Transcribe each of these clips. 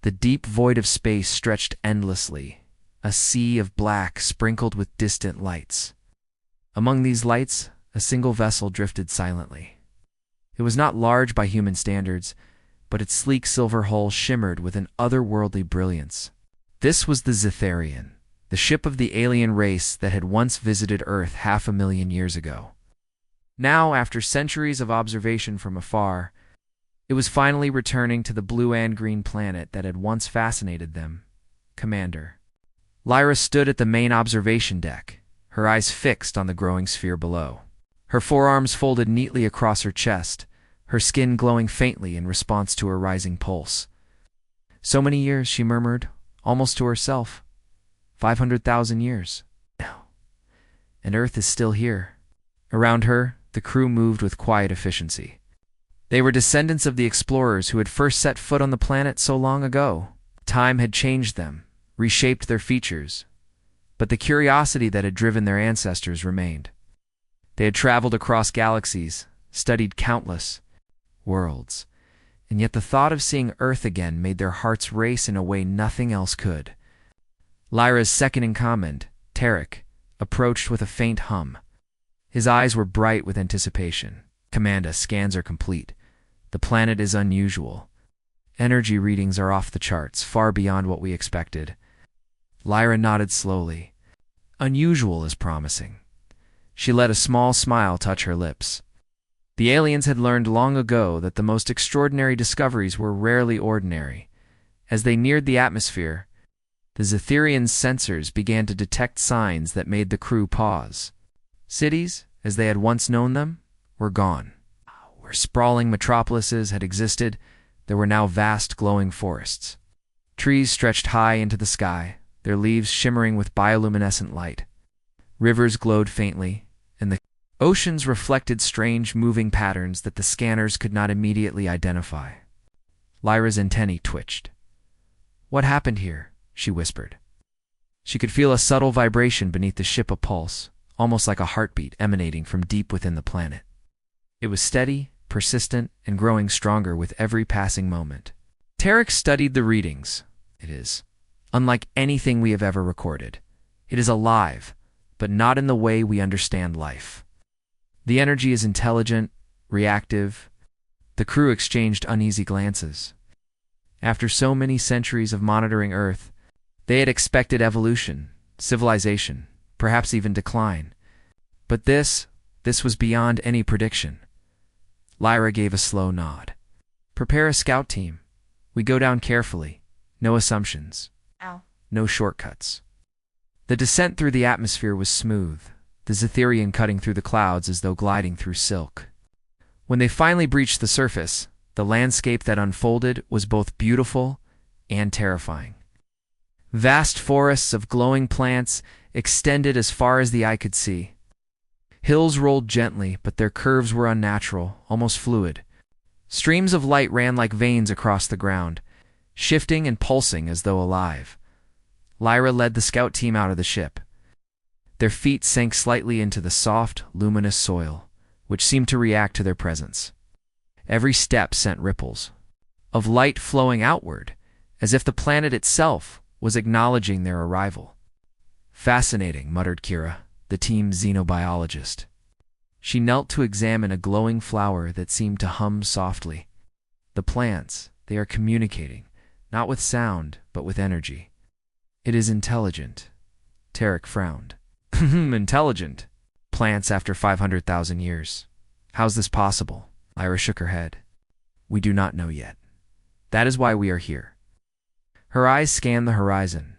The deep void of space stretched endlessly, a sea of black sprinkled with distant lights. Among these lights, a single vessel drifted silently. It was not large by human standards, but its sleek silver hull shimmered with an otherworldly brilliance. This was the Zetharian, the ship of the alien race that had once visited Earth 500,000 years ago. Now, after centuries of observation from afar, it was finally returning to the blue and green planet that had once fascinated them. Commander. Lyra stood at the main observation deck, her eyes fixed on the growing sphere below. Her forearms folded neatly across her chest, her skin glowing faintly in response to her rising pulse. So many years, she murmured, almost to herself. 500,000 years. Now. And Earth is still here. Around her, the crew moved with quiet efficiency. They were descendants of the explorers who had first set foot on the planet so long ago. Time had changed them, reshaped their features, but the curiosity that had driven their ancestors remained. They had traveled across galaxies, studied countless worlds, and yet the thought of seeing Earth again made their hearts race in a way nothing else could. Lyra's second-in-command, Tarek, approached with a faint hum. His eyes were bright with anticipation. Commander, scans are complete. The planet is unusual. Energy readings are off the charts, far beyond what we expected. Lyra nodded slowly. Unusual is promising. She let a small smile touch her lips. The aliens had learned long ago that the most extraordinary discoveries were rarely ordinary. As they neared the atmosphere, the Zetharian's sensors began to detect signs that made the crew pause. Cities, as they had once known them, were gone. Where sprawling metropolises had existed, there were now vast glowing forests. Trees stretched high into the sky, their leaves shimmering with bioluminescent light. Rivers glowed faintly, and the oceans reflected strange moving patterns that the scanners could not immediately identify. Lyra's antennae twitched. "What happened here?" she whispered. She could feel a subtle vibration beneath the ship, a pulse, almost like a heartbeat emanating from deep within the planet. It was steady, persistent, and growing stronger with every passing moment. Tarek studied the readings. It is unlike anything we have ever recorded. It is alive, but not in the way we understand life. The energy is intelligent, reactive. The crew exchanged uneasy glances. After so many centuries of monitoring Earth, they had expected evolution, civilization, perhaps even decline. But this was beyond any prediction. Lyra gave a slow nod. "Prepare a scout team. We go down carefully. No assumptions. Ow. No shortcuts." The descent through the atmosphere was smooth, the Zetharian cutting through the clouds as though gliding through silk. When they finally breached the surface, the landscape that unfolded was both beautiful and terrifying. Vast forests of glowing plants extended as far as the eye could see. Hills rolled gently, but their curves were unnatural, almost fluid. Streams of light ran like veins across the ground, shifting and pulsing as though alive. Lyra led the scout team out of the ship. Their feet sank slightly into the soft, luminous soil, which seemed to react to their presence. Every step sent ripples of light flowing outward, as if the planet itself was acknowledging their arrival. "Fascinating," muttered Kira, the team's xenobiologist. She knelt to examine a glowing flower that seemed to hum softly. "The plants, they are communicating, not with sound, but with energy. It is intelligent." Tarek frowned. "Intelligent? Plants after 500,000 years. How's this possible?" Lyra shook her head. "We do not know yet. That is why we are here." Her eyes scanned the horizon.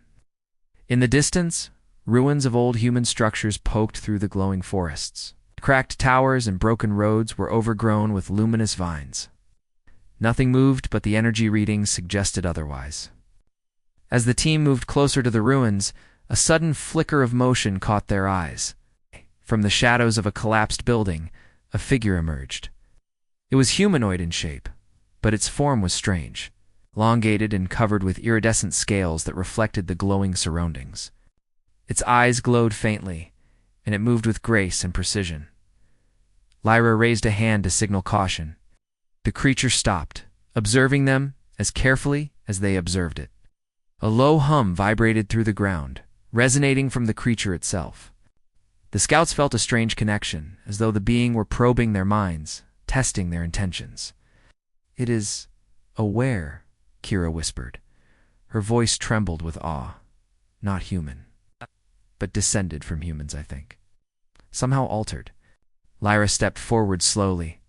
In the distance, ruins of old human structures poked through the glowing forests. Cracked towers and broken roads were overgrown with luminous vines. Nothing moved, but the energy readings suggested otherwise. As the team moved closer to the ruins, a sudden flicker of motion caught their eyes. From the shadows of a collapsed building, a figure emerged. It was humanoid in shape, but its form was strange, elongated and covered with iridescent scales that reflected the glowing surroundings. Its eyes glowed faintly, and it moved with grace and precision. Lyra raised a hand to signal caution. The creature stopped, observing them as carefully as they observed it. A low hum vibrated through the ground, resonating from the creature itself. The scouts felt a strange connection, as though the being were probing their minds, testing their intentions. "It is aware," Kira whispered. Her voice trembled with awe. "Not human, but descended from humans, I think. Somehow altered." Lyra stepped forward slowly.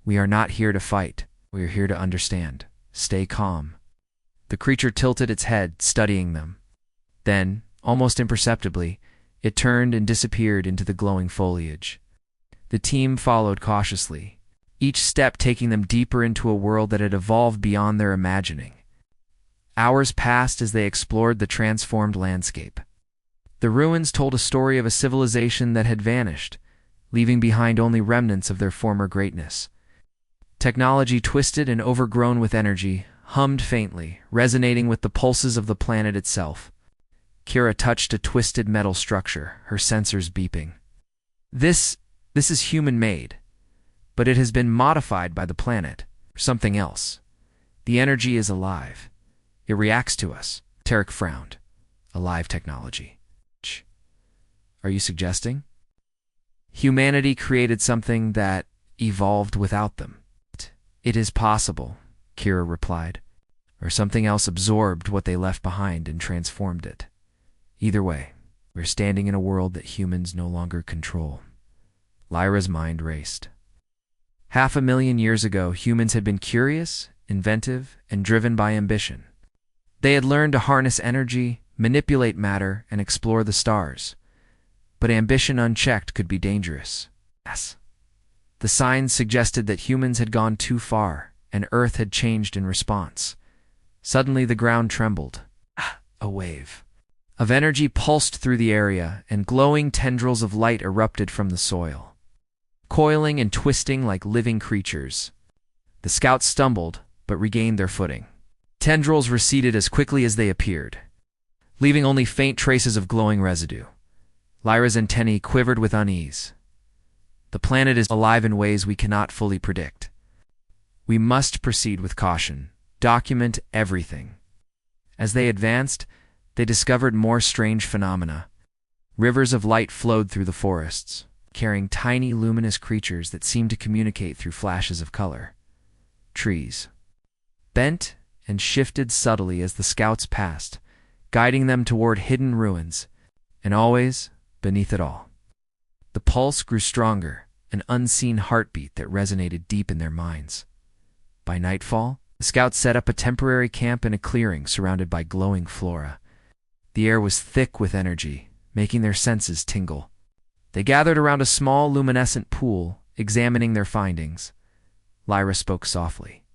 "We are not here to fight. We are here to understand. Stay calm." The creature tilted its head, studying them. Then, almost imperceptibly, it turned and disappeared into the glowing foliage. The team followed cautiously, each step taking them deeper into a world that had evolved beyond their imagining. Hours passed as they explored the transformed landscape. The ruins told a story of a civilization that had vanished, leaving behind only remnants of their former greatness. Technology, twisted and overgrown with energy, hummed faintly, resonating with the pulses of the planet itself. Kira touched a twisted metal structure, her sensors beeping. This is human-made, but it has been modified by the planet, or something else. The energy is alive. It reacts to us." Tarek frowned. "Alive technology. Are you suggesting humanity created something that evolved without them?" "It is possible," Kira replied. "Or something else absorbed what they left behind and transformed it. Either way, we're standing in a world that humans no longer control." Lyra's mind raced. 500,000 years ago, humans had been curious, inventive, and driven by ambition. They had learned to harness energy, manipulate matter, and explore the stars. But ambition unchecked could be dangerous. Yes. The signs suggested that humans had gone too far, and Earth had changed in response. Suddenly the ground trembled. A wave of energy pulsed through the area, and glowing tendrils of light erupted from the soil, coiling and twisting like living creatures. The scouts stumbled, but regained their footing. Tendrils receded as quickly as they appeared, leaving only faint traces of glowing residue. Lyra's antennae quivered with unease. The planet is alive in ways we cannot fully predict. We must proceed with caution, document everything. As they advanced, they discovered more strange phenomena. Rivers of light flowed through the forests, carrying tiny luminous creatures that seemed to communicate through flashes of color. Trees bent and shifted subtly as the scouts passed, guiding them toward hidden ruins, and always, beneath it all, the pulse grew stronger, an unseen heartbeat that resonated deep in their minds. By nightfall, the scouts set up a temporary camp in a clearing surrounded by glowing flora. The air was thick with energy, making their senses tingle. They gathered around a small luminescent pool, examining their findings. Lyra spoke softly.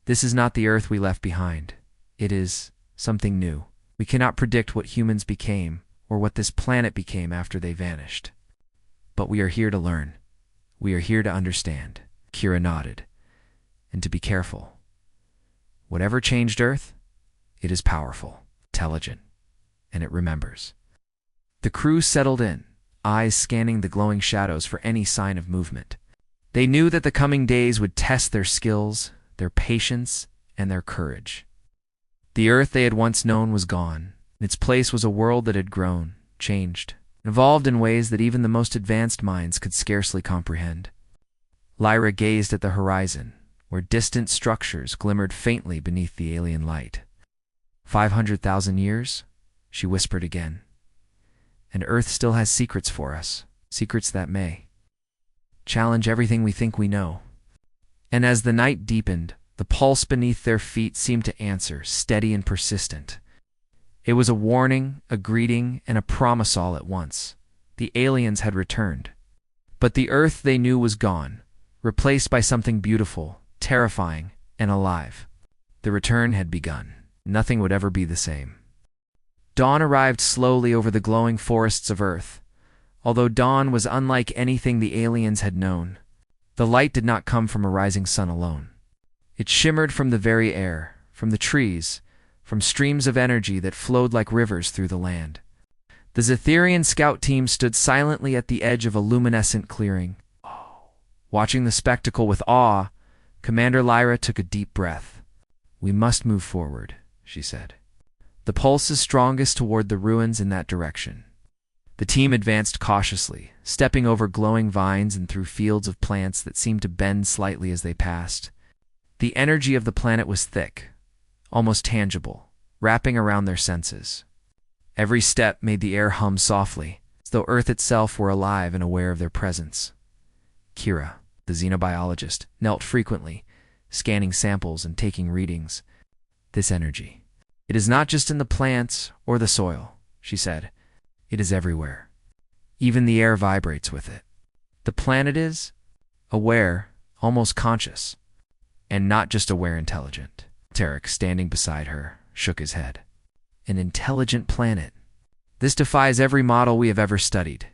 "This is not the Earth we left behind. It is something new. We cannot predict what humans became, or what this planet became after they vanished. But we are here to learn. We are here to understand." Kira nodded. "And to be careful. Whatever changed Earth, it is powerful, intelligent, and it remembers." The crew settled in, eyes scanning the glowing shadows for any sign of movement. They knew that the coming days would test their skills, their patience, and their courage. The Earth they had once known was gone. In its place was a world that had grown, changed, and evolved in ways that even the most advanced minds could scarcely comprehend. Lyra gazed at the horizon, where distant structures glimmered faintly beneath the alien light. 500,000 years, she whispered again. And Earth still has secrets for us, secrets that may challenge everything we think we know. And as the night deepened, the pulse beneath their feet seemed to answer, steady and persistent. It was a warning, a greeting, and a promise all at once. The aliens had returned. But the Earth they knew was gone, replaced by something beautiful, terrifying, and alive. The return had begun. Nothing would ever be the same. Dawn arrived slowly over the glowing forests of Earth. Although dawn was unlike anything the aliens had known, the light did not come from a rising sun alone. It shimmered from the very air, from the trees, from streams of energy that flowed like rivers through the land. The Zetherian scout team stood silently at the edge of a luminescent clearing. Watching the spectacle with awe, Commander Lyra took a deep breath. We must move forward, she said. The pulse is strongest toward the ruins in that direction. The team advanced cautiously, stepping over glowing vines and through fields of plants that seemed to bend slightly as they passed. The energy of the planet was thick, almost tangible, wrapping around their senses. Every step made the air hum softly, as though Earth itself were alive and aware of their presence. Kira, the xenobiologist, knelt frequently, scanning samples and taking readings. This energy. It is not just in the plants or the soil, she said. It is everywhere. Even the air vibrates with it. The planet is aware, almost conscious, and not just aware intelligent. Tarek, standing beside her, shook his head. An intelligent planet. This defies every model we have ever studied.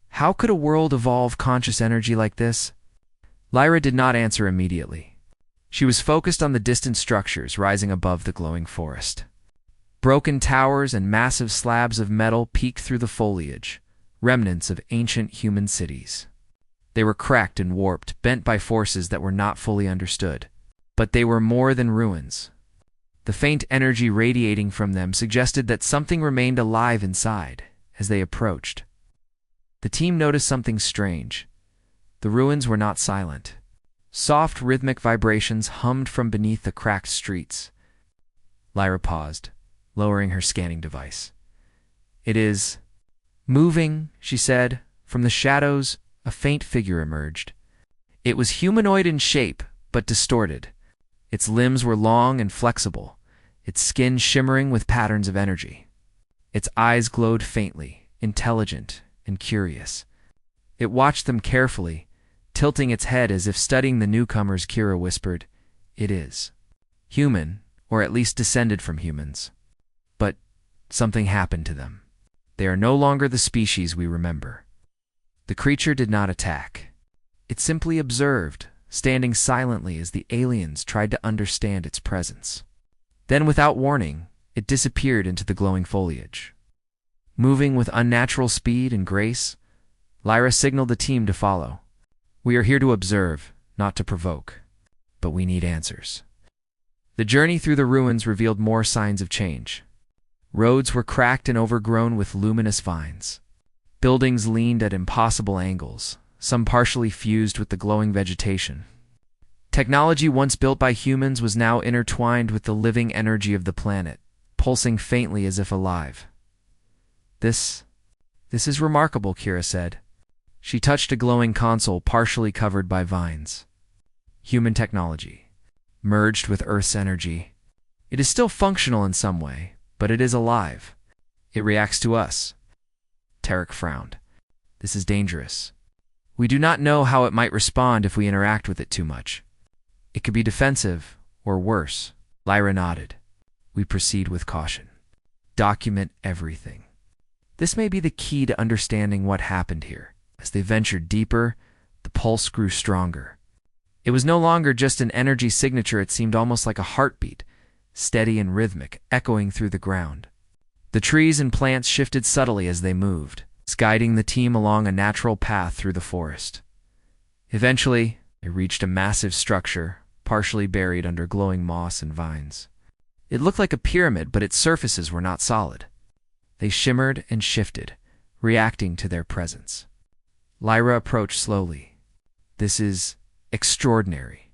How could a world evolve conscious energy like this? Lyra did not answer immediately. She was focused on the distant structures rising above the glowing forest. Broken towers and massive slabs of metal peeked through the foliage, remnants of ancient human cities. They were cracked and warped, bent by forces that were not fully understood. But they were more than ruins. The faint energy radiating from them suggested that something remained alive inside as they approached. The team noticed something strange. The ruins were not silent. Soft, rhythmic vibrations hummed from beneath the cracked streets. Lyra paused, lowering her scanning device. It is moving, she said. From the shadows, a faint figure emerged. It was humanoid in shape, but distorted. Its limbs were long and flexible, its skin shimmering with patterns of energy. Its eyes glowed faintly, intelligent and curious. It watched them carefully, tilting its head as if studying the newcomers. Kira whispered, "It is human, or at least descended from humans. But something happened to them. They are no longer the species we remember." The creature did not attack. It simply observed, standing silently as the aliens tried to understand its presence. Then, without warning, it disappeared into the glowing foliage. Moving with unnatural speed and grace, Lyra signaled the team to follow. "We are here to observe, not to provoke. But we need answers." The journey through the ruins revealed more signs of change. Roads were cracked and overgrown with luminous vines. Buildings leaned at impossible angles, some partially fused with the glowing vegetation. Technology once built by humans was now intertwined with the living energy of the planet, pulsing faintly as if alive. This is remarkable," Kira said. She touched a glowing console partially covered by vines. Human technology, merged with Earth's energy. It is still functional in some way, but it is alive. It reacts to us. Tarek frowned. "This is dangerous. We do not know how it might respond if we interact with it too much. It could be defensive, or worse." Lyra nodded. "We proceed with caution. Document everything." This may be the key to understanding what happened here. As they ventured deeper, the pulse grew stronger. It was no longer just an energy signature, it seemed almost like a heartbeat, steady and rhythmic, echoing through the ground. The trees and plants shifted subtly as they moved, guiding the team along a natural path through the forest. Eventually, they reached a massive structure, partially buried under glowing moss and vines. It looked like a pyramid, but its surfaces were not solid. They shimmered and shifted, reacting to their presence. Lyra approached slowly. "This is extraordinary.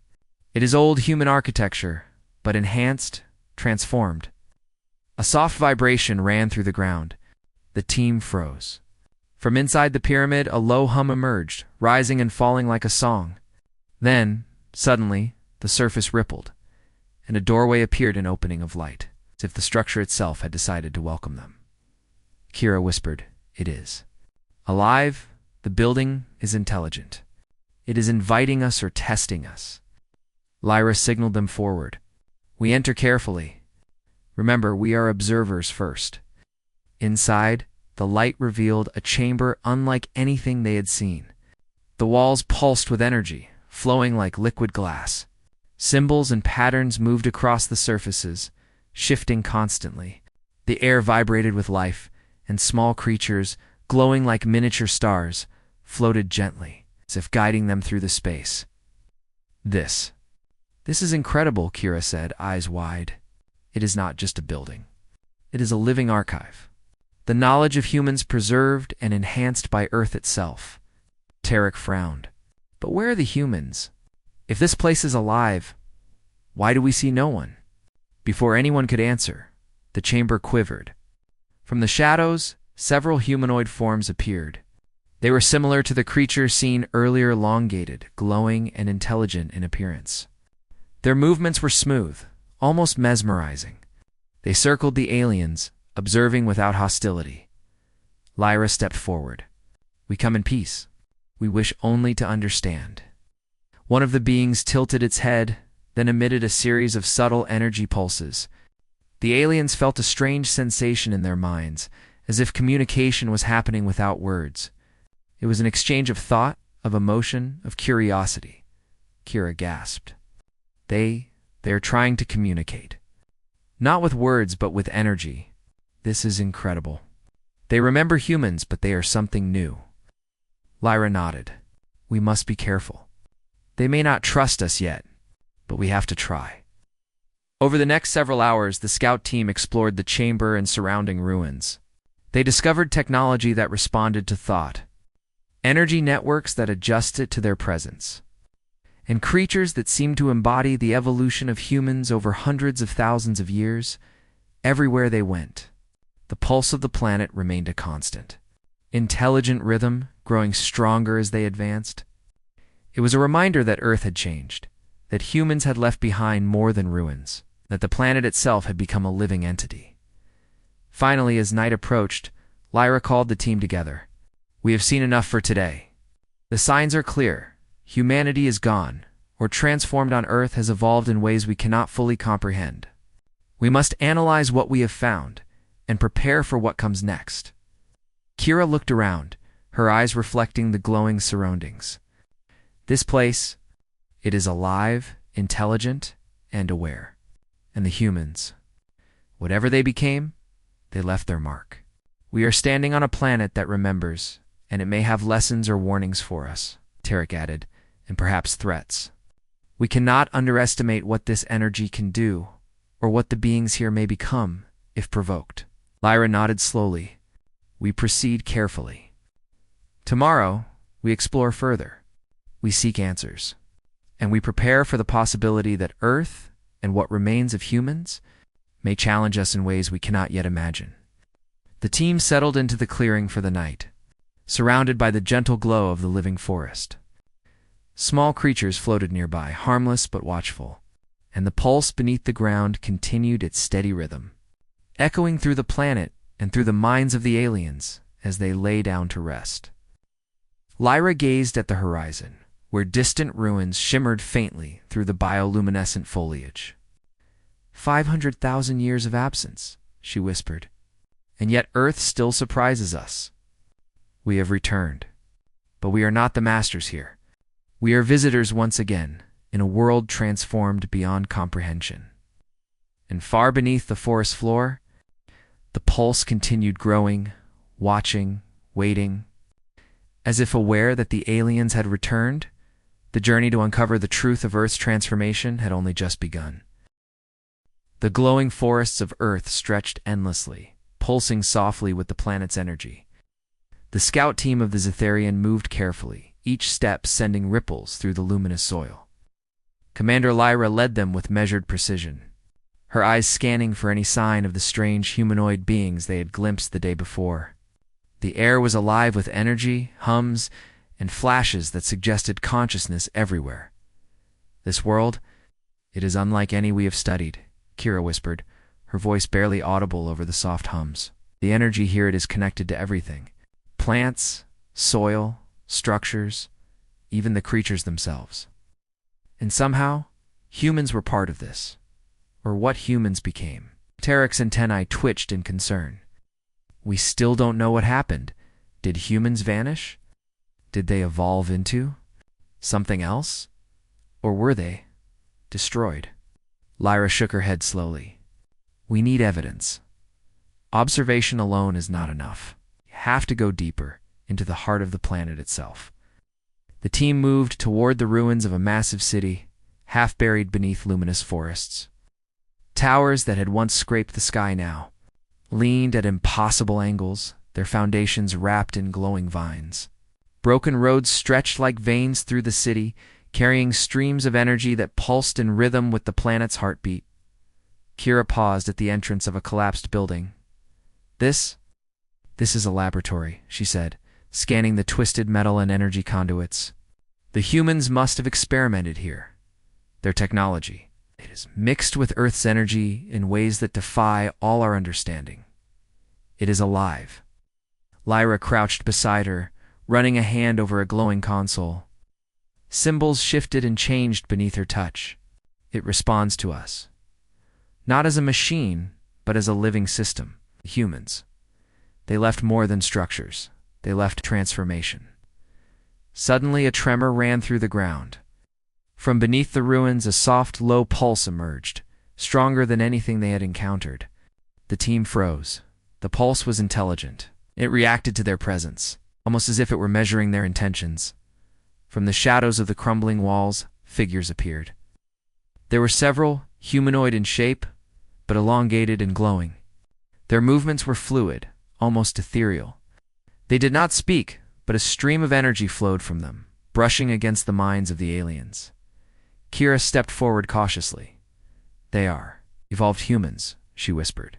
It is old human architecture, but enhanced, transformed." A soft vibration ran through the ground. The team froze. From inside the pyramid, a low hum emerged, rising and falling like a song. Then, suddenly, the surface rippled, and a doorway appeared, an opening of light, as if the structure itself had decided to welcome them. Kira whispered, "It is alive. The building is intelligent. It is inviting us or testing us." Lyra signaled them forward. "We enter carefully. Remember, we are observers first." Inside, the light revealed a chamber unlike anything they had seen. The walls pulsed with energy, flowing like liquid glass. Symbols and patterns moved across the surfaces, shifting constantly. The air vibrated with life, and small creatures, glowing like miniature stars, floated gently, as if guiding them through the space. This This is incredible, Kira said, eyes wide. It is not just a building. It is a living archive. The knowledge of humans preserved and enhanced by Earth itself. Tarek frowned. But where are the humans? If this place is alive, why do we see no one? Before anyone could answer, the chamber quivered. From the shadows, several humanoid forms appeared. They were similar to the creatures seen earlier, elongated, glowing, and intelligent in appearance. Their movements were smooth, almost mesmerizing. They circled the aliens, observing without hostility. Lyra stepped forward. We come in peace. We wish only to understand. One of the beings tilted its head, then emitted a series of subtle energy pulses. The aliens felt a strange sensation in their minds, as if communication was happening without words. It was an exchange of thought, of emotion, of curiosity. Kira gasped. They are trying to communicate. Not with words, but with energy. This is incredible. They remember humans, but they are something new. Lyra nodded. We must be careful. They may not trust us yet, but we have to try. Over the next several hours, the scout team explored the chamber and surrounding ruins. They discovered technology that responded to thought, energy networks that adjusted to their presence, and creatures that seemed to embody the evolution of humans over hundreds of thousands of years. Everywhere they went, the pulse of the planet remained a constant. Intelligent rhythm, growing stronger as they advanced. It was a reminder that Earth had changed, that humans had left behind more than ruins, that the planet itself had become a living entity. Finally, as night approached, Lyra called the team together. We have seen enough for today. The signs are clear. Humanity is gone, or transformed on Earth has evolved in ways we cannot fully comprehend. We must analyze what we have found, and prepare for what comes next. Kira looked around, her eyes reflecting the glowing surroundings. This place, it is alive, intelligent, and aware. And the humans, whatever they became, they left their mark. We are standing on a planet that remembers, and it may have lessons or warnings for us, Tarek added, and perhaps threats. We cannot underestimate what this energy can do, or what the beings here may become, if provoked. Lyra nodded slowly. We proceed carefully. Tomorrow, we explore further. We seek answers. And we prepare for the possibility that Earth, and what remains of humans, may challenge us in ways we cannot yet imagine. The team settled into the clearing for the night, surrounded by the gentle glow of the living forest. Small creatures floated nearby, harmless but watchful, and the pulse beneath the ground continued its steady rhythm, echoing through the planet and through the minds of the aliens as they lay down to rest. Lyra gazed at the horizon, where distant ruins shimmered faintly through the bioluminescent foliage. 500,000 years of absence, she whispered, and yet Earth still surprises us. We have returned, but we are not the masters here. We are visitors once again, in a world transformed beyond comprehension. And far beneath the forest floor, the pulse continued growing, watching, waiting. As if aware that the aliens had returned, the journey to uncover the truth of Earth's transformation had only just begun. The glowing forests of Earth stretched endlessly, pulsing softly with the planet's energy. The scout team of the Zetharian moved carefully, each step sending ripples through the luminous soil. Commander Lyra led them with measured precision, her eyes scanning for any sign of the strange humanoid beings they had glimpsed the day before. The air was alive with energy, hums, and flashes that suggested consciousness everywhere. This world, it is unlike any we have studied, Kira whispered, her voice barely audible over the soft hums. The energy here, it is connected to everything. Plants, soil, structures, even the creatures themselves. And somehow, humans were part of this, or what humans became. Tarek's antennae twitched in concern. We still don't know what happened. Did humans vanish? Did they evolve into something else? Or were they destroyed? Lyra shook her head slowly. We need evidence. Observation alone is not enough. You have to go deeper, into the heart of the planet itself. The team moved toward the ruins of a massive city, half buried beneath luminous forests. Towers that had once scraped the sky now leaned at impossible angles, their foundations wrapped in glowing vines. Broken roads stretched like veins through the city, carrying streams of energy that pulsed in rhythm with the planet's heartbeat. Kira paused at the entrance of a collapsed building. This is a laboratory, she said, scanning the twisted metal and energy conduits. The humans must have experimented here. Their technology, it is mixed with Earth's energy in ways that defy all our understanding. It is alive. Lyra crouched beside her, running a hand over a glowing console. Symbols shifted and changed beneath her touch. It responds to us. Not as a machine, but as a living system. Humans. They left more than structures. They left transformation. Suddenly a tremor ran through the ground. From beneath the ruins a soft, low pulse emerged, stronger than anything they had encountered. The team froze. The pulse was intelligent. It reacted to their presence, almost as if it were measuring their intentions. From the shadows of the crumbling walls, figures appeared. There were several, humanoid in shape, but elongated and glowing. Their movements were fluid, almost ethereal. They did not speak, but a stream of energy flowed from them, brushing against the minds of the aliens. Kira stepped forward cautiously. "They are evolved humans," she whispered.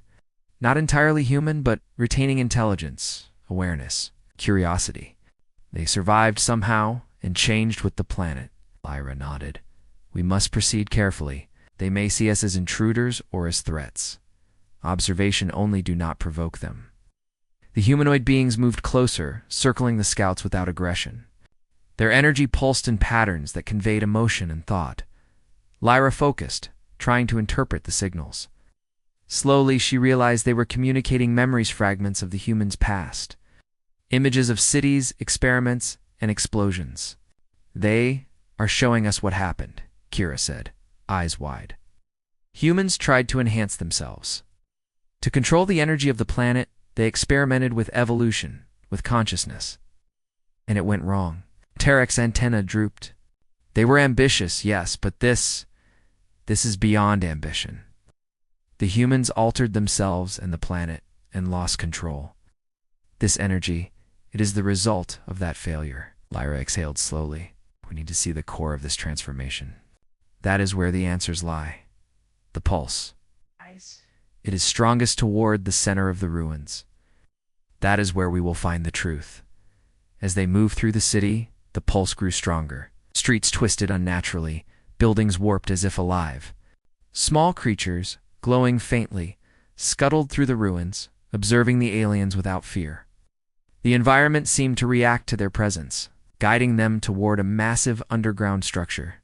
"Not entirely human, but retaining intelligence, awareness, curiosity. They survived somehow and changed with the planet." Lyra nodded. "We must proceed carefully. They may see us as intruders or as threats. Observation only, do not provoke them." The humanoid beings moved closer, circling the scouts without aggression. Their energy pulsed in patterns that conveyed emotion and thought. Lyra focused, trying to interpret the signals. Slowly, she realized they were communicating memories fragments of the humans' past. Images of cities, experiments, and explosions. "They are showing us what happened," Kira said, eyes wide. Humans tried to enhance themselves. To control the energy of the planet, they experimented with evolution, with consciousness. And it went wrong. Tarek's antenna drooped. They were ambitious, yes, but this is beyond ambition. The humans altered themselves and the planet and lost control. This energy, it is the result of that failure. Lyra exhaled slowly. "We need to see the core of this transformation. That is where the answers lie. The pulse. It is strongest toward the center of the ruins. That is where we will find the truth." As they moved through the city, the pulse grew stronger. Streets twisted unnaturally, buildings warped as if alive. Small creatures, glowing faintly, scuttled through the ruins, observing the aliens without fear. The environment seemed to react to their presence, guiding them toward a massive underground structure.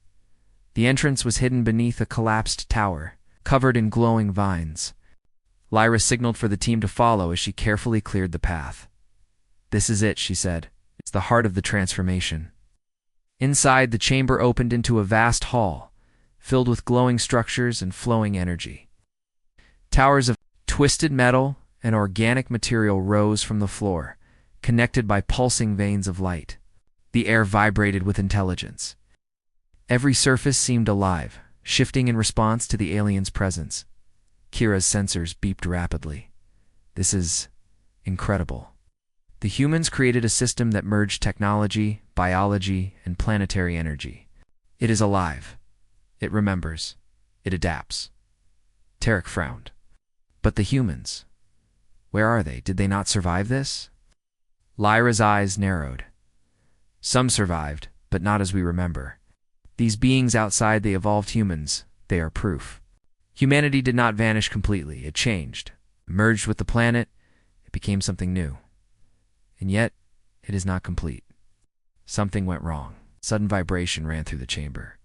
The entrance was hidden beneath a collapsed tower, covered in glowing vines. Lyra signaled for the team to follow as she carefully cleared the path. "This is it," she said. "It's the heart of the transformation." Inside, the chamber opened into a vast hall, filled with glowing structures and flowing energy. Towers of twisted metal and organic material rose from the floor, connected by pulsing veins of light. The air vibrated with intelligence. Every surface seemed alive, shifting in response to the aliens' presence. Kira's sensors beeped rapidly. "This is incredible." The humans created a system that merged technology, biology, and planetary energy. It is alive. It remembers. It adapts. Tarek frowned. "But the humans? Where are they? Did they not survive this?" Lyra's eyes narrowed. "Some survived, but not as we remember. These beings outside the evolved humans, they are proof. Humanity did not vanish completely. It changed. Merged with the planet, it became something new. And yet, it is not complete. Something went wrong." Sudden vibration ran through the chamber.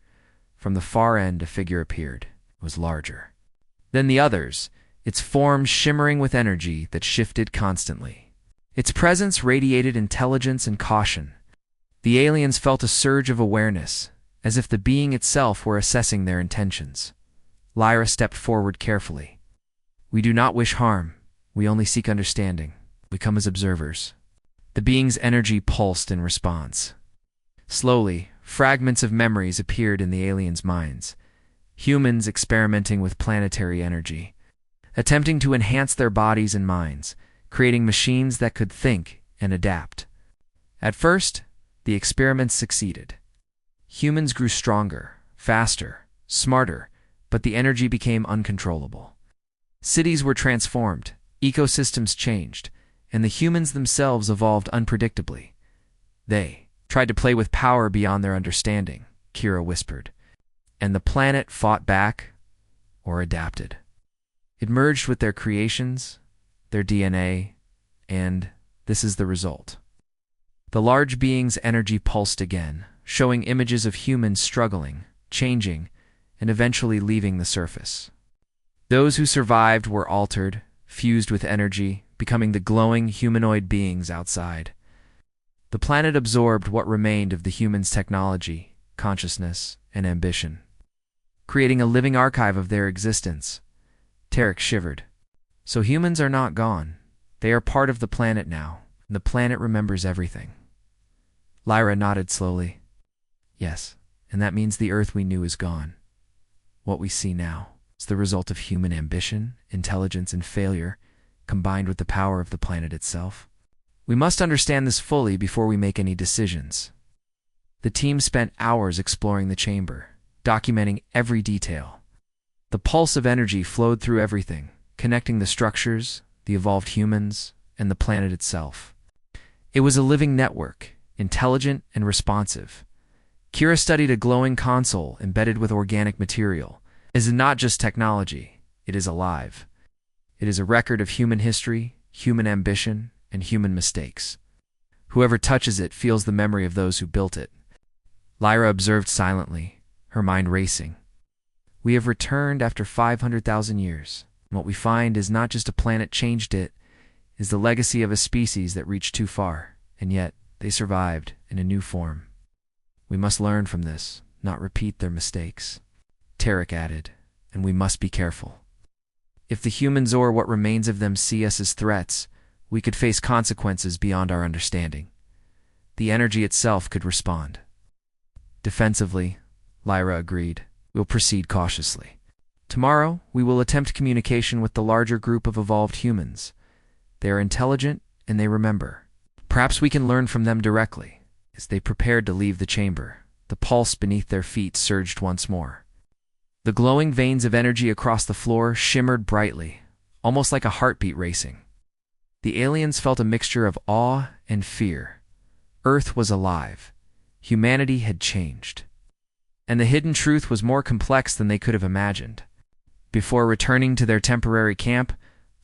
From the far end, a figure appeared. It was larger than the others, its form shimmering with energy that shifted constantly. Its presence radiated intelligence and caution. The aliens felt a surge of awareness, as if the being itself were assessing their intentions. Lyra stepped forward carefully. "We do not wish harm. We only seek understanding. We come as observers." The being's energy pulsed in response. Slowly, Fragments of memories appeared in the aliens' minds. Humans experimenting with planetary energy, attempting to enhance their bodies and minds, creating machines that could think and adapt. At first, the experiments succeeded. Humans grew stronger, faster, smarter, but the energy became uncontrollable. Cities were transformed, ecosystems changed, and the humans themselves evolved unpredictably. They tried to play with power beyond their understanding, Kira whispered. And the planet fought back or adapted. It merged with their creations, their DNA, and this is the result. The large being's energy pulsed again, showing images of humans struggling, changing, and eventually leaving the surface. Those who survived were altered, fused with energy, becoming the glowing humanoid beings outside. The planet absorbed what remained of the humans' technology, consciousness, and ambition, creating a living archive of their existence. Tarek shivered. So humans are not gone. They are part of the planet now, and the planet remembers everything. Lyra nodded slowly. Yes, and that means the Earth we knew is gone. What we see now is the result of human ambition, intelligence, and failure, combined with the power of the planet itself. We must understand this fully before we make any decisions. The team spent hours exploring the chamber, documenting every detail. The pulse of energy flowed through everything, connecting the structures, the evolved humans, and the planet itself. It was a living network, intelligent and responsive. Kira studied a glowing console embedded with organic material. It is not just technology, it is alive. It is a record of human history, human ambition, and human mistakes. Whoever touches it feels the memory of those who built it. Lyra observed silently, her mind racing. We have returned after 500,000 years. What we find is not just a planet changed it, is the legacy of a species that reached too far, and yet they survived in a new form. We must learn from this, not repeat their mistakes. Tarek added, and we must be careful. If the humans or what remains of them see us as threats, we could face consequences beyond our understanding. The energy itself could respond. Defensively, Lyra agreed. We'll proceed cautiously. Tomorrow, we will attempt communication with the larger group of evolved humans. They are intelligent and they remember. Perhaps we can learn from them directly. As they prepared to leave the chamber, the pulse beneath their feet surged once more. The glowing veins of energy across the floor shimmered brightly, almost like a heartbeat racing. The aliens felt a mixture of awe and fear. Earth was alive. Humanity had changed. And the hidden truth was more complex than they could have imagined. Before returning to their temporary camp,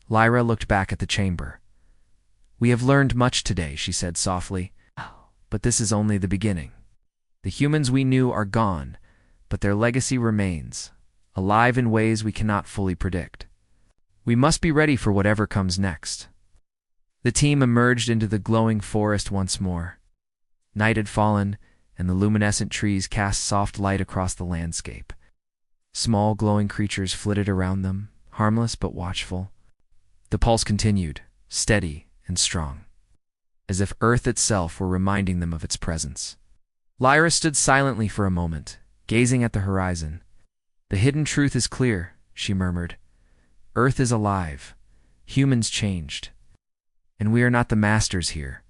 Lyra looked back at the chamber. We have learned much today, she said softly, but this is only the beginning. The humans we knew are gone, but their legacy remains, alive in ways we cannot fully predict. We must be ready for whatever comes next. The team emerged into the glowing forest once more. Night had fallen, and the luminescent trees cast soft light across the landscape. Small glowing creatures flitted around them, harmless but watchful. The pulse continued, steady and strong, as if Earth itself were reminding them of its presence. Lyra stood silently for a moment, gazing at the horizon. The hidden truth is clear, she murmured. Earth is alive. Humans changed. And we are not the masters here.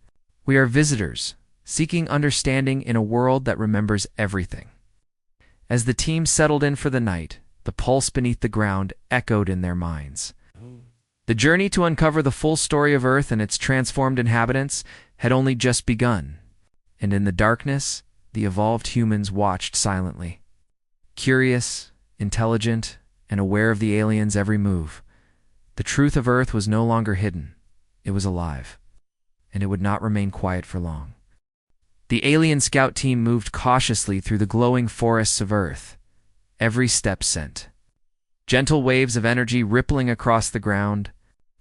We are visitors, seeking understanding in a world that remembers everything. As the team settled in for the night, the pulse beneath the ground echoed in their minds. The journey to uncover the full story of Earth and its transformed inhabitants had only just begun, and in the darkness, the evolved humans watched silently. Curious, intelligent, and aware of the aliens' every move, the truth of Earth was no longer hidden. It was alive, and it would not remain quiet for long. The alien scout team moved cautiously through the glowing forests of Earth, every step sent. Gentle waves of energy rippling across the ground.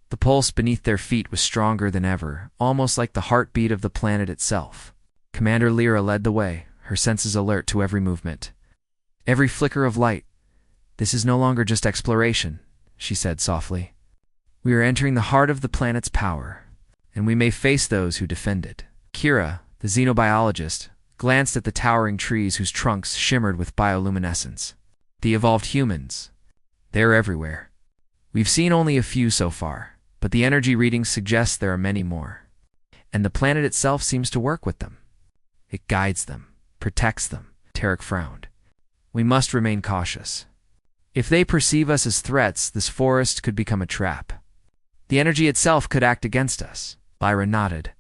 The pulse beneath their feet was stronger than ever, almost like the heartbeat of the planet itself. Commander Lyra led the way, her senses alert to every movement. Every flicker of light. This is no longer just exploration, she said softly. We are entering the heart of the planet's power, and we may face those who defend it. Kira, the xenobiologist, glanced at the towering trees whose trunks shimmered with bioluminescence. The evolved humans. They're everywhere. We've seen only a few so far, but the energy readings suggest there are many more. And the planet itself seems to work with them. It guides them, protects them. Tarek frowned. We must remain cautious. If they perceive us as threats, this forest could become a trap. The energy itself could act against us. Lyra nodded.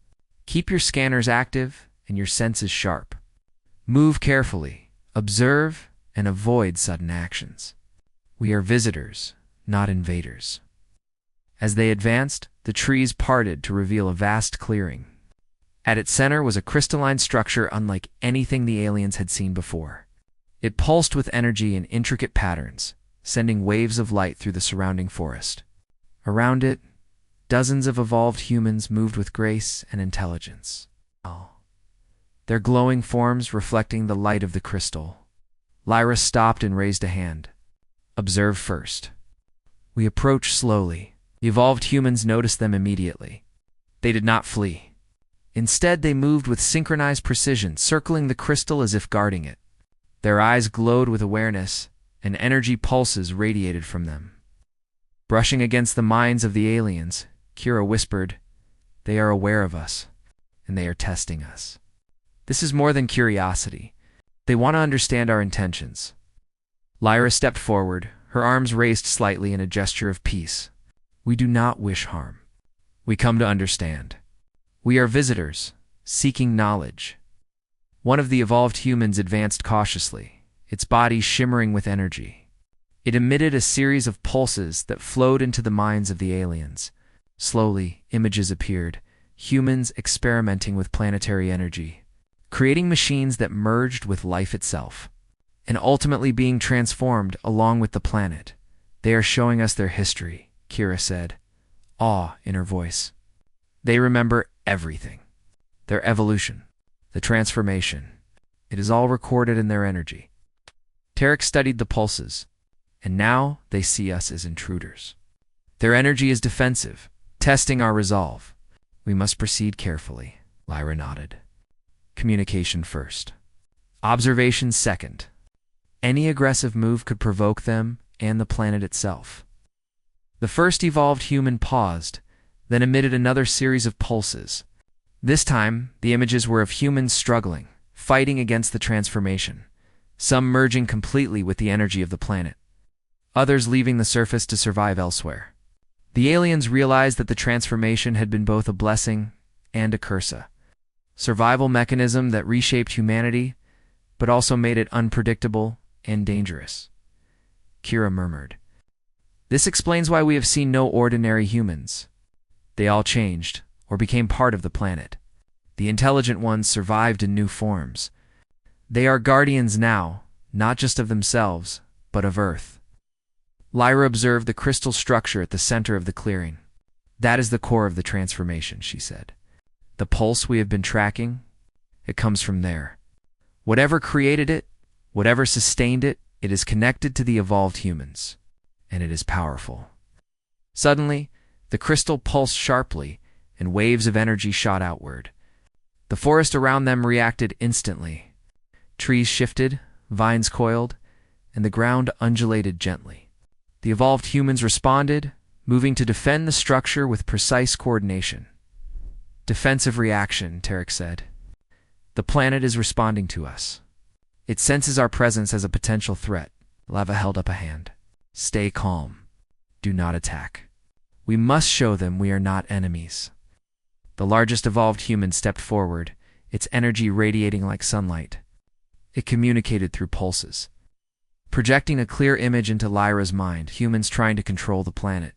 Keep your scanners active and your senses sharp. Move carefully, observe, and avoid sudden actions. We are visitors, not invaders. As they advanced, the trees parted to reveal a vast clearing. At its center was a crystalline structure unlike anything the aliens had seen before. It pulsed with energy in intricate patterns, sending waves of light through the surrounding forest. Around it, dozens of evolved humans moved with grace and intelligence. Their glowing forms reflecting the light of the crystal. Lyra stopped and raised a hand. Observe first. We approached slowly. The evolved humans noticed them immediately. They did not flee. Instead, they moved with synchronized precision, circling the crystal as if guarding it. Their eyes glowed with awareness, and energy pulses radiated from them. Brushing against the minds of the aliens, Kira whispered, "They are aware of us, and they are testing us. This is more than curiosity. They want to understand our intentions." Lyra stepped forward, her arms raised slightly in a gesture of peace. "We do not wish harm. We come to understand. We are visitors, seeking knowledge." One of the evolved humans advanced cautiously, its body shimmering with energy. It emitted a series of pulses that flowed into the minds of the aliens. Slowly, images appeared, humans experimenting with planetary energy, creating machines that merged with life itself, and ultimately being transformed along with the planet. "They are showing us their history," Kira said, awe in her voice. "They remember everything. Their evolution, the transformation. It is all recorded in their energy." Tarek studied the pulses, and now they see us as intruders. "Their energy is defensive, testing our resolve. We must proceed carefully." Lyra nodded. "Communication first. Observation second. Any aggressive move could provoke them and the planet itself." The first evolved human paused, then emitted another series of pulses. This time, the images were of humans struggling, fighting against the transformation, some merging completely with the energy of the planet, others leaving the surface to survive elsewhere. The aliens realized that the transformation had been both a blessing and a curse. Survival mechanism that reshaped humanity, but also made it unpredictable and dangerous. Kira murmured. "This explains why we have seen no ordinary humans. They all changed, or became part of the planet. The intelligent ones survived in new forms. They are guardians now, not just of themselves, but of Earth." Lyra observed the crystal structure at the center of the clearing. "That is the core of the transformation," she said. "The pulse we have been tracking, it comes from there. Whatever created it, whatever sustained it, it is connected to the evolved humans, and it is powerful." Suddenly, the crystal pulsed sharply, and waves of energy shot outward. The forest around them reacted instantly. Trees shifted, vines coiled, and the ground undulated gently. The evolved humans responded, moving to defend the structure with precise coordination. "Defensive reaction," Tarek said. "The planet is responding to us. It senses our presence as a potential threat." Lava held up a hand. "Stay calm. Do not attack. We must show them we are not enemies." The largest evolved human stepped forward, its energy radiating like sunlight. It communicated through pulses, projecting a clear image into Lyra's mind, humans trying to control the planet,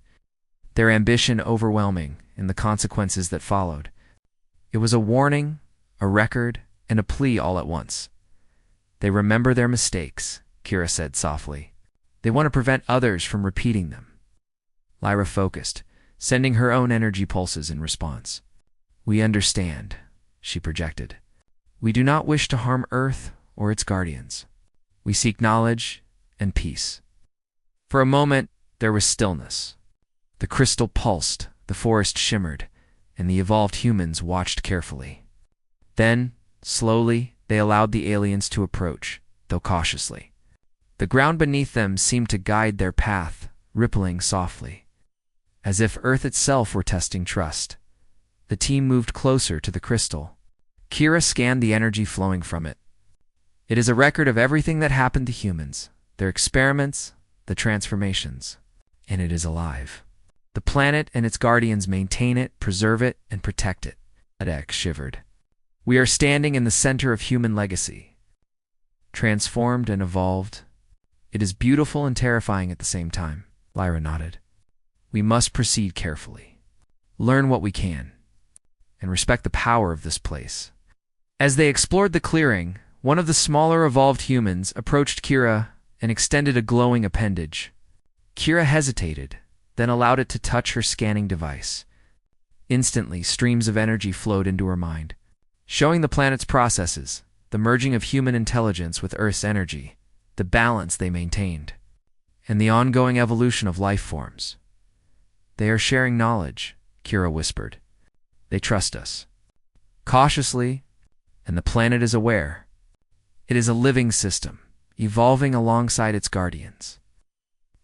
their ambition overwhelming, and the consequences that followed. It was a warning, a record, and a plea all at once. "They remember their mistakes," Kira said softly. "They want to prevent others from repeating them." Lyra focused, sending her own energy pulses in response. "We understand," she projected. "We do not wish to harm Earth or its guardians. We seek knowledge and peace." For a moment, there was stillness. The crystal pulsed, the forest shimmered, and the evolved humans watched carefully. Then, slowly, They allowed the aliens to approach, though cautiously. The ground beneath them seemed to guide their path, rippling softly. As if Earth itself were testing trust. The team moved closer to the crystal. Kira scanned the energy flowing from it. It is a record of everything that happened to humans, their experiments, the transformations. And it is alive. The planet and its guardians maintain it, preserve it, and protect it. Codex shivered. We are standing in the center of human legacy. Transformed and evolved. It is beautiful and terrifying at the same time. Lyra nodded. We must proceed carefully. Learn what we can. And respect the power of this place. As they explored the clearing, one of the smaller evolved humans approached Kira and extended a glowing appendage. Kira hesitated, then allowed it to touch her scanning device. Instantly, streams of energy flowed into her mind, showing the planet's processes, the merging of human intelligence with Earth's energy, the balance they maintained, and the ongoing evolution of life forms. They are sharing knowledge, Kira whispered. They trust us. Cautiously, and the planet is aware. It is a living system, evolving alongside its guardians.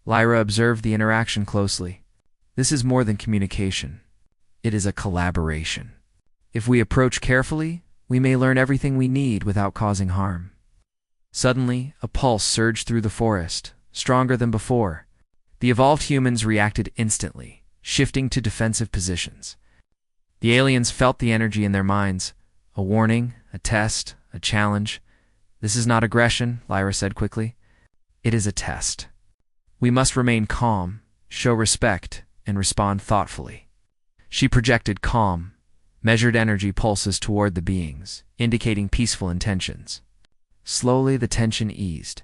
Lyra observed the interaction closely. This is more than communication. It is a collaboration. If we approach carefully, we may learn everything we need without causing harm. Suddenly, a pulse surged through the forest, stronger than before. The evolved humans reacted instantly, shifting to defensive positions. The aliens felt the energy in their minds. A warning, a test, a challenge. This is not aggression, Lyra said quickly. It is a test. We must remain calm, show respect, and respond thoughtfully. She projected calm, measured energy pulses toward the beings, indicating peaceful intentions. Slowly, the tension eased.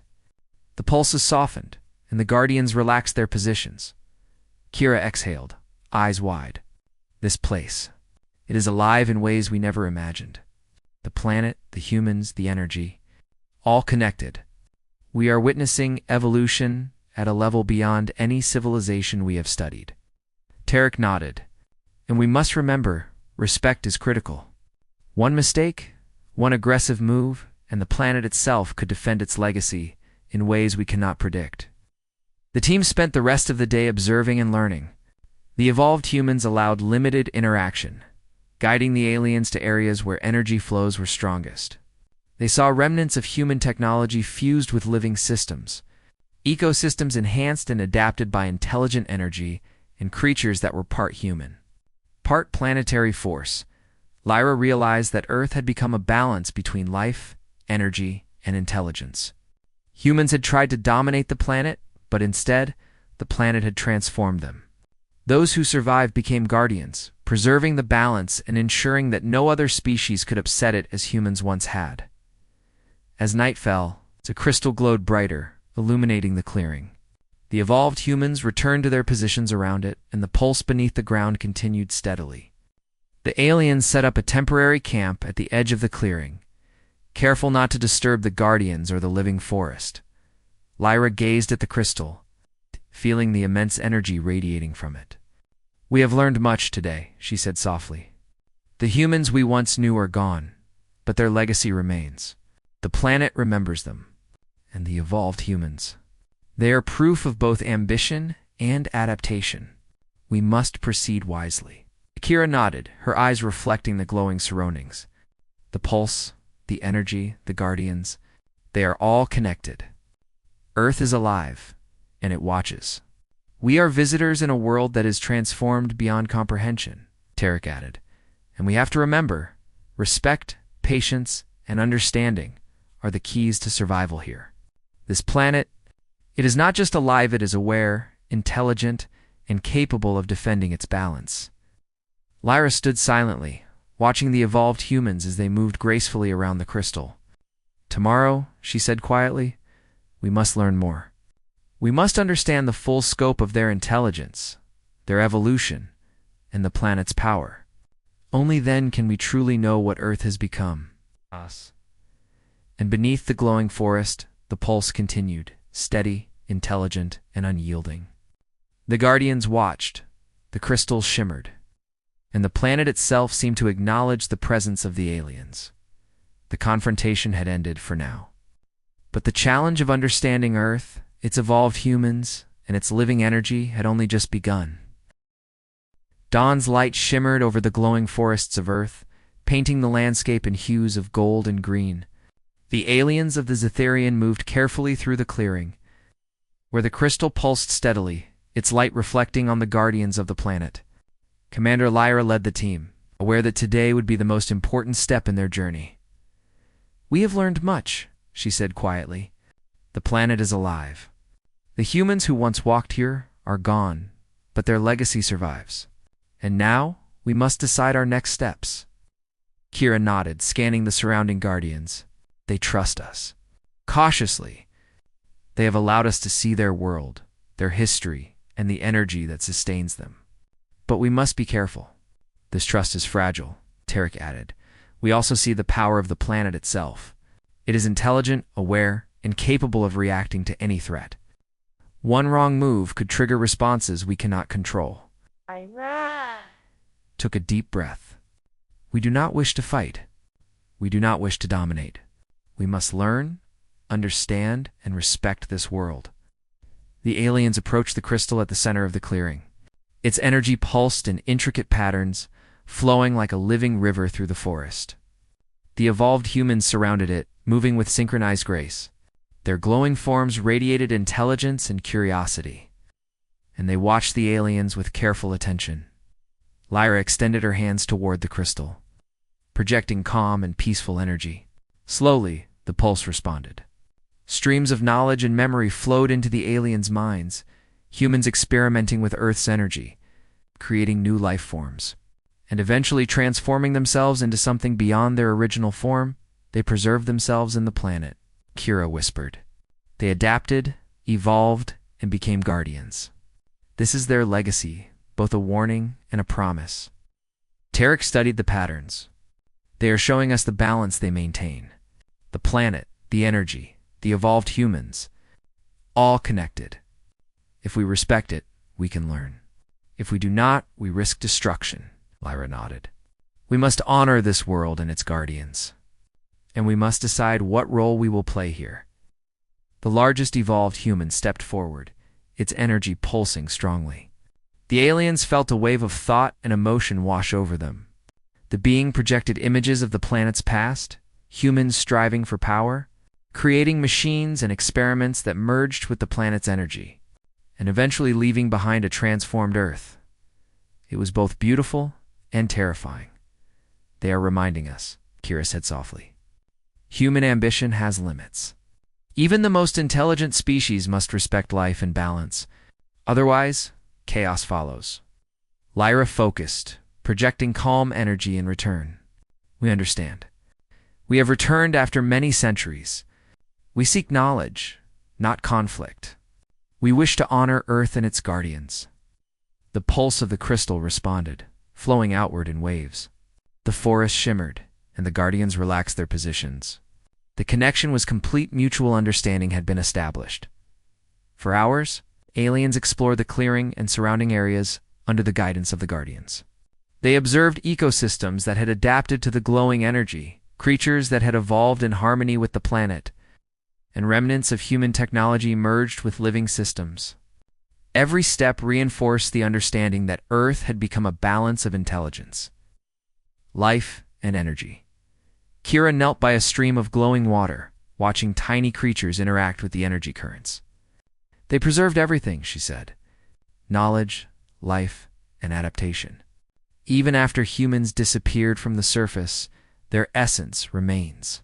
The pulses softened, and the guardians relaxed their positions. Kira exhaled, eyes wide. This place. It is alive in ways we never imagined. The planet, the humans, the energy, all connected. We are witnessing evolution at a level beyond any civilization we have studied. Tarek nodded. And we must remember, respect is critical. One mistake, one aggressive move, and the planet itself could defend its legacy in ways we cannot predict. The team spent the rest of the day observing and learning. The evolved humans allowed limited interaction, guiding the aliens to areas where energy flows were strongest. They saw remnants of human technology fused with living systems, ecosystems enhanced and adapted by intelligent energy, and creatures that were part human, part planetary force. Lyra realized that Earth had become a balance between life, energy, and intelligence. Humans had tried to dominate the planet, but instead, the planet had transformed them. Those who survived became guardians, preserving the balance and ensuring that no other species could upset it as humans once had. As night fell, the crystal glowed brighter, illuminating the clearing. The evolved humans returned to their positions around it, and the pulse beneath the ground continued steadily. The aliens set up a temporary camp at the edge of the clearing, careful not to disturb the guardians or the living forest. Lyra gazed at the crystal, feeling the immense energy radiating from it. We have learned much today, she said softly. The humans we once knew are gone, but their legacy remains. The planet remembers them, and the evolved humans. They are proof of both ambition and adaptation. We must proceed wisely. Kira nodded, her eyes reflecting the glowing surroundings. The pulse, the energy, the guardians, they are all connected. Earth is alive, and it watches. We are visitors in a world that is transformed beyond comprehension, Tarek added. And we have to remember, respect, patience, and understanding are the keys to survival here. This planet, it is not just alive, it is aware, intelligent, and capable of defending its balance. Lyra stood silently, watching the evolved humans as they moved gracefully around the crystal. Tomorrow, she said quietly, we must learn more. We must understand the full scope of their intelligence, their evolution, and the planet's power. Only then can we truly know what Earth has become. Us. And beneath the glowing forest, the pulse continued, steady, intelligent, and unyielding. The guardians watched. The crystals shimmered, and the planet itself seemed to acknowledge the presence of the aliens. The confrontation had ended for now. But the challenge of understanding Earth, its evolved humans, and its living energy had only just begun. Dawn's light shimmered over the glowing forests of Earth, painting the landscape in hues of gold and green. The aliens of the Zetherian moved carefully through the clearing, where the crystal pulsed steadily, its light reflecting on the guardians of the planet. Commander Lyra led the team, aware that today would be the most important step in their journey. "We have learned much," she said quietly. "The planet is alive. The humans who once walked here are gone, but their legacy survives. And now, we must decide our next steps." Kira nodded, scanning the surrounding guardians. "They trust us." Cautiously, they have allowed us to see their world, their history, and the energy that sustains them. But we must be careful. "This trust is fragile," Tarek added. "We also see the power of the planet itself. It is intelligent, aware, and capable of reacting to any threat. One wrong move could trigger responses we cannot control." Took a deep breath. "We do not wish to fight. We do not wish to dominate. We must learn, understand, and respect this world." The aliens approached the crystal at the center of the clearing. Its energy pulsed in intricate patterns, flowing like a living river through the forest. The evolved humans surrounded it, moving with synchronized grace. Their glowing forms radiated intelligence and curiosity, and they watched the aliens with careful attention. Lyra extended her hands toward the crystal, projecting calm and peaceful energy. Slowly, the pulse responded. Streams of knowledge and memory flowed into the aliens' minds, humans experimenting with Earth's energy, creating new life forms, and eventually transforming themselves into something beyond their original form. "They preserved themselves in the planet," Kira whispered. "They adapted, evolved, and became guardians. This is their legacy, both a warning and a promise." Tarek studied the patterns. "They are showing us the balance they maintain. The planet, the energy, the evolved humans, all connected. If we respect it, we can learn. If we do not, we risk destruction." Lyra nodded. "We must honor this world and its guardians. And we must decide what role we will play here." The largest evolved human stepped forward, its energy pulsing strongly. The aliens felt a wave of thought and emotion wash over them. The being projected images of the planet's past, humans striving for power, creating machines and experiments that merged with the planet's energy, and eventually leaving behind a transformed Earth. It was both beautiful and terrifying. "They are reminding us," Kira said softly. "Human ambition has limits. Even the most intelligent species must respect life and balance. Otherwise, chaos follows." Lyra focused, projecting calm energy in return. "We understand. We have returned after many centuries. We seek knowledge, not conflict. We wish to honor Earth and its guardians." The pulse of the crystal responded, flowing outward in waves. The forest shimmered, and the guardians relaxed their positions. The connection was complete. Mutual understanding had been established. For hours, aliens explored the clearing and surrounding areas under the guidance of the guardians. They observed ecosystems that had adapted to the glowing energy, creatures that had evolved in harmony with the planet, and remnants of human technology merged with living systems. Every step reinforced the understanding that Earth had become a balance of intelligence, life, and energy. Kira knelt by a stream of glowing water, watching tiny creatures interact with the energy currents. "They preserved everything," she said. "Knowledge, life, and adaptation. Even after humans disappeared from the surface, their essence remains."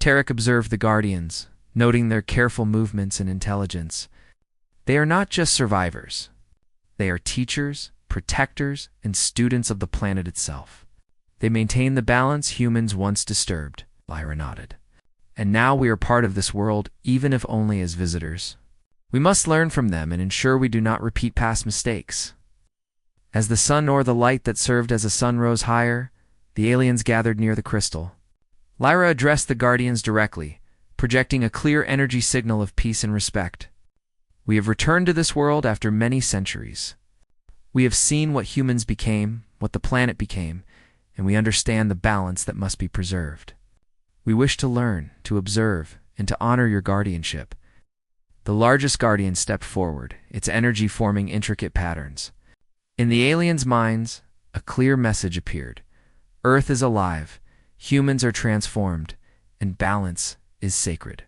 Tarek observed the guardians, noting their careful movements and intelligence. They are not just survivors. They are teachers, protectors, and students of the planet itself. They maintain the balance humans once disturbed, Lyra nodded. "And now we are part of this world, even if only as visitors. We must learn from them and ensure we do not repeat past mistakes." As the sun or the light that served as a sun rose higher, the aliens gathered near the crystal. Lyra addressed the guardians directly, projecting a clear energy signal of peace and respect. "We have returned to this world after many centuries. We have seen what humans became, what the planet became, and we understand the balance that must be preserved. We wish to learn, to observe, and to honor your guardianship." The largest guardian stepped forward, its energy forming intricate patterns. In the aliens' minds, a clear message appeared. Earth is alive, humans are transformed, and balance is sacred.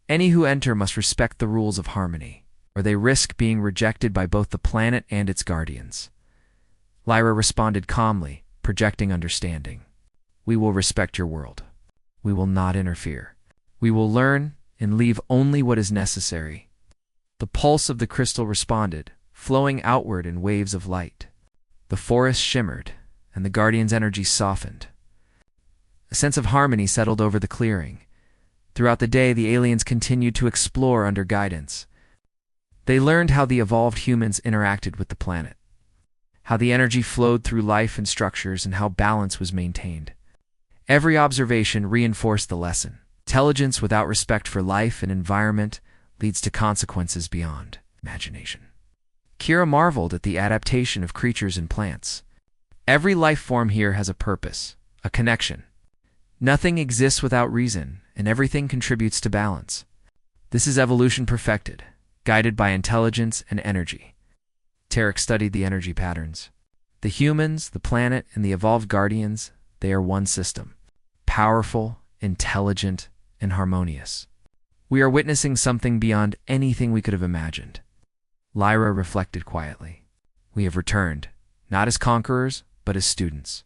Any who enter must respect the rules of harmony, or they risk being rejected by both the planet and its guardians. Lyra responded calmly, projecting understanding. "We will respect your world. We will not interfere. We will learn and leave only what is necessary." The pulse of the crystal responded, flowing outward in waves of light. The forest shimmered, and the guardian's energy softened. A sense of harmony settled over the clearing. Throughout the day, the aliens continued to explore under guidance. They learned how the evolved humans interacted with the planet, how the energy flowed through life and structures, and how balance was maintained. Every observation reinforced the lesson. Intelligence without respect for life and environment leads to consequences beyond imagination. Kira marveled at the adaptation of creatures and plants. Every life form here has a purpose, a connection. Nothing exists without reason, and everything contributes to balance. This is evolution perfected, guided by intelligence and energy. Tarek studied the energy patterns. The humans, the planet, and the evolved guardians, they are one system. Powerful, intelligent, and harmonious. We are witnessing something beyond anything we could have imagined. Lyra reflected quietly. We have returned, not as conquerors, but as students.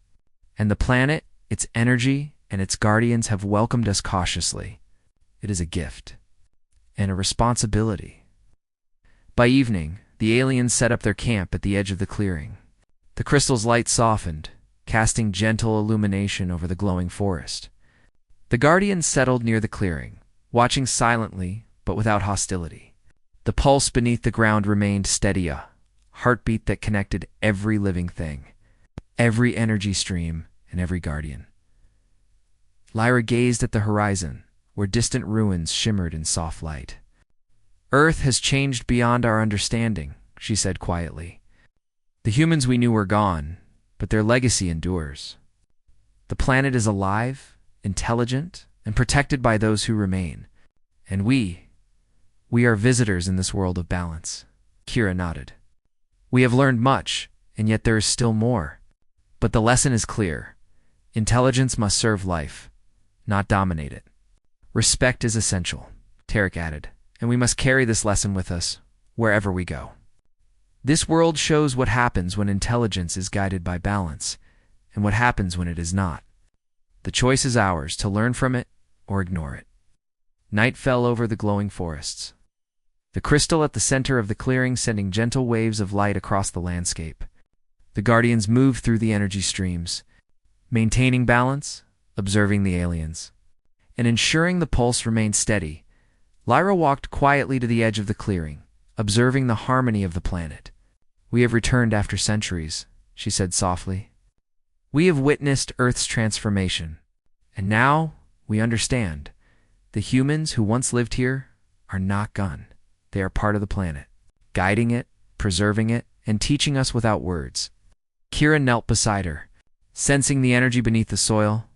And the planet, its energy, and its guardians have welcomed us cautiously. It is a gift and a responsibility. By evening, the aliens set up their camp at the edge of the clearing. The crystal's light softened, casting gentle illumination over the glowing forest. The guardians settled near the clearing, watching silently but without hostility. The pulse beneath the ground remained steady, a heartbeat that connected every living thing, every energy stream, and every guardian. Lyra gazed at the horizon, where distant ruins shimmered in soft light. "Earth has changed beyond our understanding," she said quietly. "The humans we knew were gone, but their legacy endures. The planet is alive, intelligent, and protected by those who remain. And we are visitors in this world of balance." Kira nodded. "We have learned much, and yet there is still more. But the lesson is clear. Intelligence must serve life, not dominate it. Respect is essential," Tarek added, "and we must carry this lesson with us wherever we go. This world shows what happens when intelligence is guided by balance, and what happens when it is not. The choice is ours to learn from it or ignore it." Night fell over the glowing forests. The crystal at the center of the clearing sending gentle waves of light across the landscape. The guardians moved through the energy streams, maintaining balance, observing the aliens, and ensuring the pulse remained steady. Lyra walked quietly to the edge of the clearing, observing the harmony of the planet. "We have returned after centuries," she said softly. "We have witnessed Earth's transformation, and now we understand. The humans who once lived here are not gone. They are part of the planet, guiding it, preserving it, and teaching us without words." Kira knelt beside her, sensing the energy beneath the soil.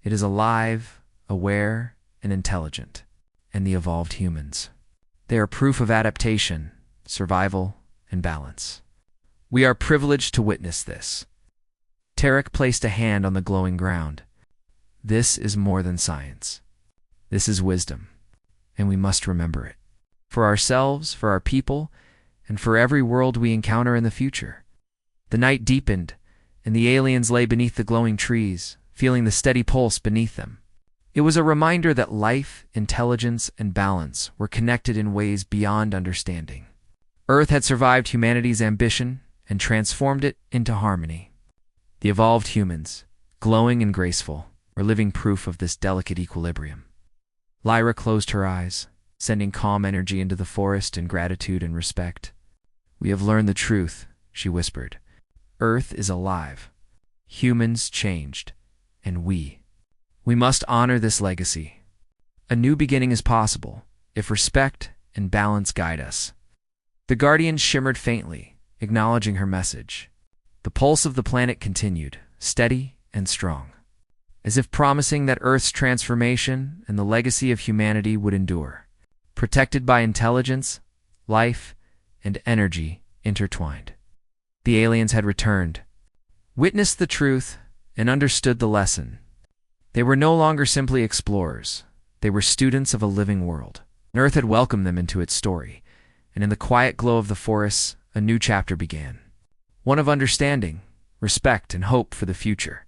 It is alive, aware, and intelligent. And the evolved humans. They are proof of adaptation, survival, and balance. We are privileged to witness this. Tarek placed a hand on the glowing ground. This is more than science. This is wisdom, and we must remember it. For ourselves, for our people, and for every world we encounter in the future. The night deepened, and the aliens lay beneath the glowing trees, feeling the steady pulse beneath them. It was a reminder that life, intelligence, and balance were connected in ways beyond understanding. Earth had survived humanity's ambition and transformed it into harmony. The evolved humans, glowing and graceful, were living proof of this delicate equilibrium. Lyra closed her eyes, sending calm energy into the forest in gratitude and respect. "We have learned the truth," she whispered. "Earth is alive. Humans changed. And we must honor this legacy. A new beginning is possible, if respect and balance guide us." The guardian shimmered faintly, acknowledging her message. The pulse of the planet continued, steady and strong. as if promising that Earth's transformation and the legacy of humanity would endure, protected by intelligence, life, and energy intertwined. The aliens had returned, witnessed the truth, and understood the lesson. They were no longer simply explorers. They were students of a living world. Earth had welcomed them into its story, and in the quiet glow of the forests, a new chapter began. One of understanding, respect, and hope for the future.